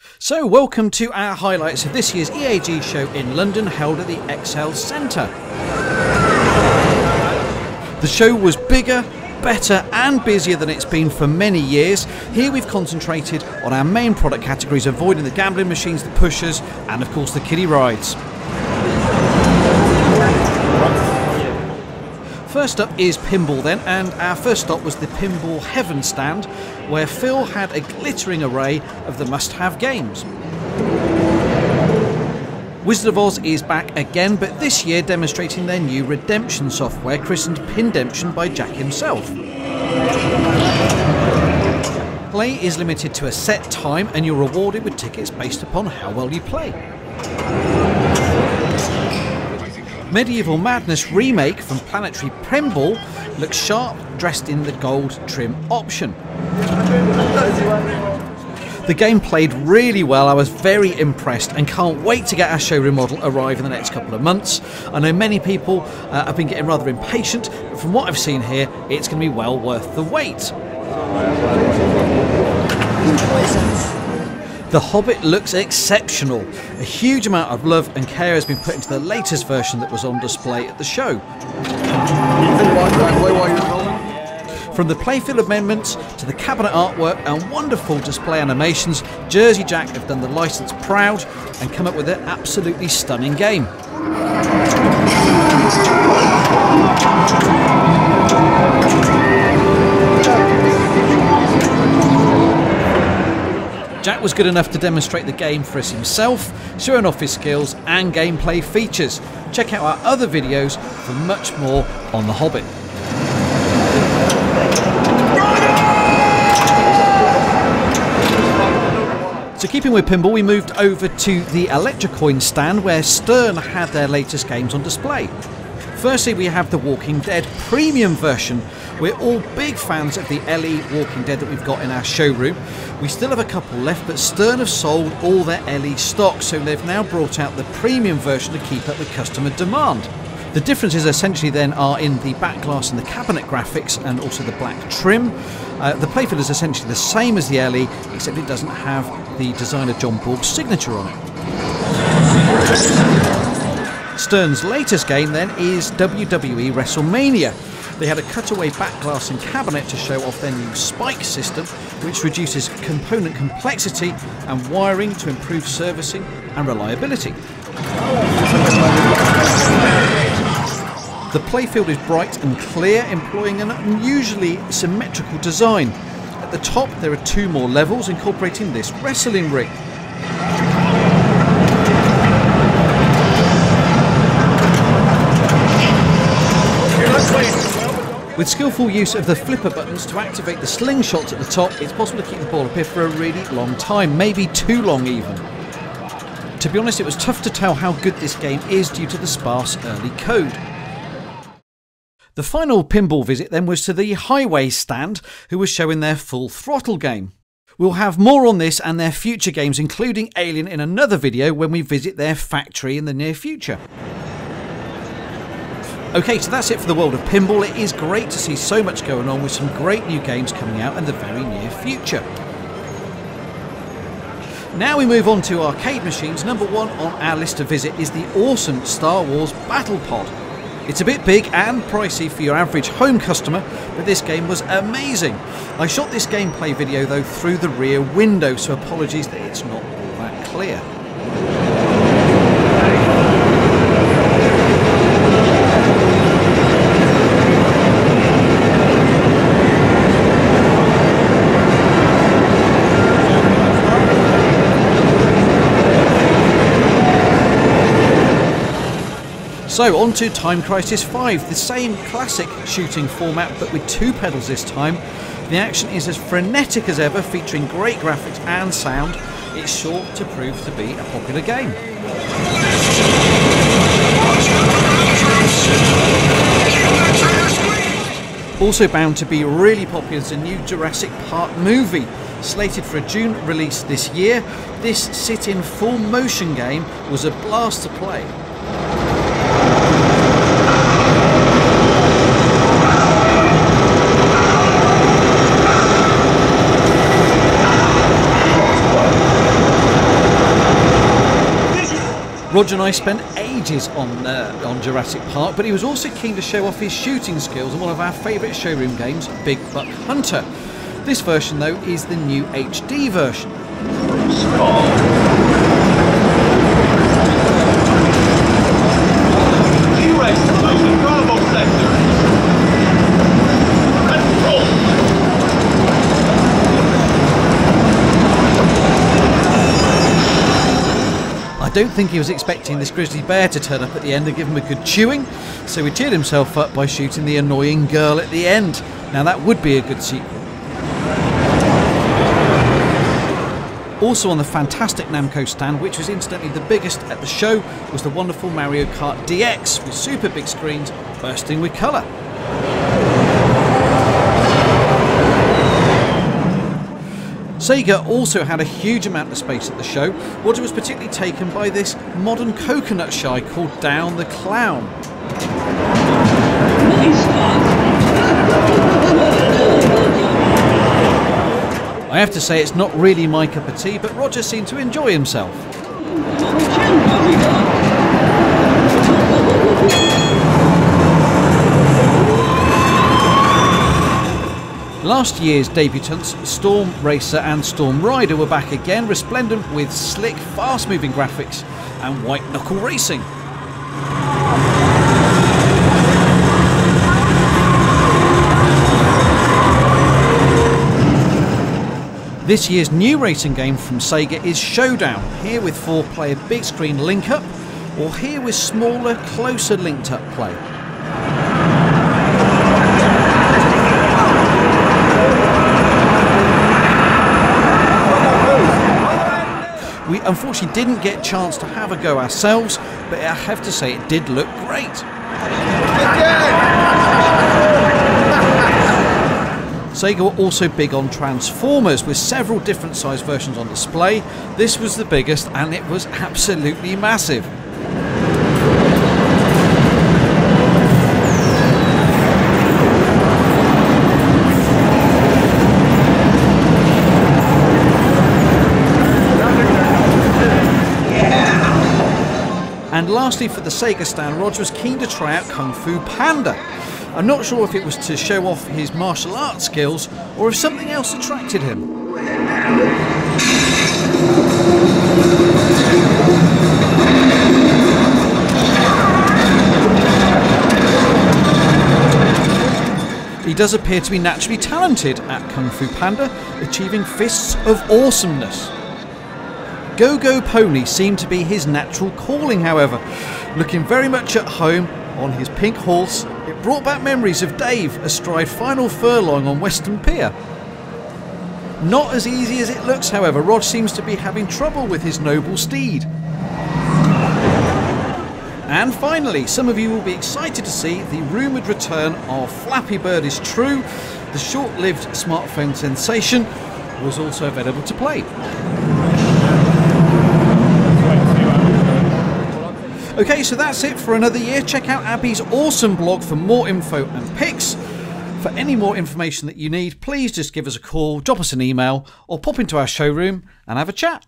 So welcome to our highlights of this year's EAG show in London, held at the ExCeL Centre. The show was bigger, better and busier than it's been for many years. Here we've concentrated on our main product categories, avoiding the gambling machines, the pushers and of course the kiddie rides. First up is pinball then, and our first stop was the Pinball Heaven stand, where Phil had a glittering array of the must-have games. Wizard of Oz is back again, but this year demonstrating their new redemption software, christened Pindemption by Jack himself. Play is limited to a set time and you're rewarded with tickets based upon how well you play. Medieval Madness Remake from Planetary Pinball looks sharp, dressed in the gold trim option. The game played really well. I was very impressed and can't wait to get our showroom model arrive in the next couple of months. I know many people have been getting rather impatient, but from what I've seen here, it's going to be well worth the wait. The Hobbit looks exceptional. A huge amount of love and care has been put into the latest version that was on display at the show. From the playfield amendments to the cabinet artwork and wonderful display animations, Jersey Jack have done the licence proud and come up with an absolutely stunning game. Jack was good enough to demonstrate the game for us himself, showing off his skills and gameplay features. Check out our other videos for much more on The Hobbit. So keeping with pinball, we moved over to the Electrocoin stand where Stern had their latest games on display. Firstly, we have the Walking Dead premium version. We're all big fans of the LE Walking Dead that we've got in our showroom. We still have a couple left, but Stern have sold all their LE stock, so they've now brought out the premium version to keep up with customer demand. The differences essentially then are in the back glass and the cabinet graphics and also the black trim. The playfield is essentially the same as the LE, except it doesn't have the designer John Borg's signature on it. Stern's latest game then is WWE Wrestlemania. They had a cutaway back glass and cabinet to show off their new spike system, which reduces component complexity and wiring to improve servicing and reliability. The playfield is bright and clear, employing an unusually symmetrical design. At the top there are two more levels incorporating this wrestling ring. With skillful use of the flipper buttons to activate the slingshots at the top, it's possible to keep the ball up here for a really long time, maybe too long even. To be honest, it was tough to tell how good this game is due to the sparse early code. The final pinball visit then was to the Highway stand, who was showing their full Throttle game. We'll have more on this and their future games, including Alien, in another video when we visit their factory in the near future. Okay, so that's it for the world of pinball. It is great to see so much going on with some great new games coming out in the very near future. Now we move on to arcade machines. Number one on our list to visit is the awesome Star Wars Battle Pod. It's a bit big and pricey for your average home customer, but this game was amazing. I shot this gameplay video though through the rear window, so apologies that it's not all that clear. So on to Time Crisis 5, the same classic shooting format but with two pedals this time. The action is as frenetic as ever, featuring great graphics and sound. It's sure to prove to be a popular game. Also bound to be really popular is the new Jurassic Park movie. Slated for a June release this year, this sit-in full motion game was a blast to play. Roger and I spent ages on Jurassic Park, but he was also keen to show off his shooting skills in one of our favourite showroom games, Big Buck Hunter. This version though is the new HD version. I don't think he was expecting this grizzly bear to turn up at the end and give him a good chewing, so he cheered himself up by shooting the annoying girl at the end. Now that would be a good sequel. Also on the fantastic Namco stand, which was incidentally the biggest at the show, was the wonderful Mario Kart DX with super big screens bursting with colour. Sega also had a huge amount of space at the show. Roger was particularly taken by this modern coconut shy called Down the Clown. I have to say it's not really my cup of tea, but Roger seemed to enjoy himself. Last year's debutants, Storm Racer and Storm Rider, were back again, resplendent with slick, fast-moving graphics and white-knuckle racing. This year's new racing game from Sega is Showdown, here with 4-player big-screen link-up, or here with smaller, closer linked-up play. We unfortunately didn't get a chance to have a go ourselves, but I have to say it did look great. Sega were also big on Transformers, with several different size versions on display. This was the biggest and it was absolutely massive. And lastly, for the Sega stand, Roger was keen to try out Kung Fu Panda. I'm not sure if it was to show off his martial arts skills or if something else attracted him. He does appear to be naturally talented at Kung Fu Panda, achieving fists of awesomeness. Go-Go Pony seemed to be his natural calling, however. Looking very much at home on his pink horse, it brought back memories of Dave astride Final Furlong on Western Pier. Not as easy as it looks, however. Rod seems to be having trouble with his noble steed. And finally, some of you will be excited to see the rumoured return of Flappy Bird is True. The short-lived smartphone sensation was also available to play. Okay, so that's it for another year. Check out Abby's awesome blog for more info and pics. For any more information that you need, please just give us a call, drop us an email, or pop into our showroom and have a chat.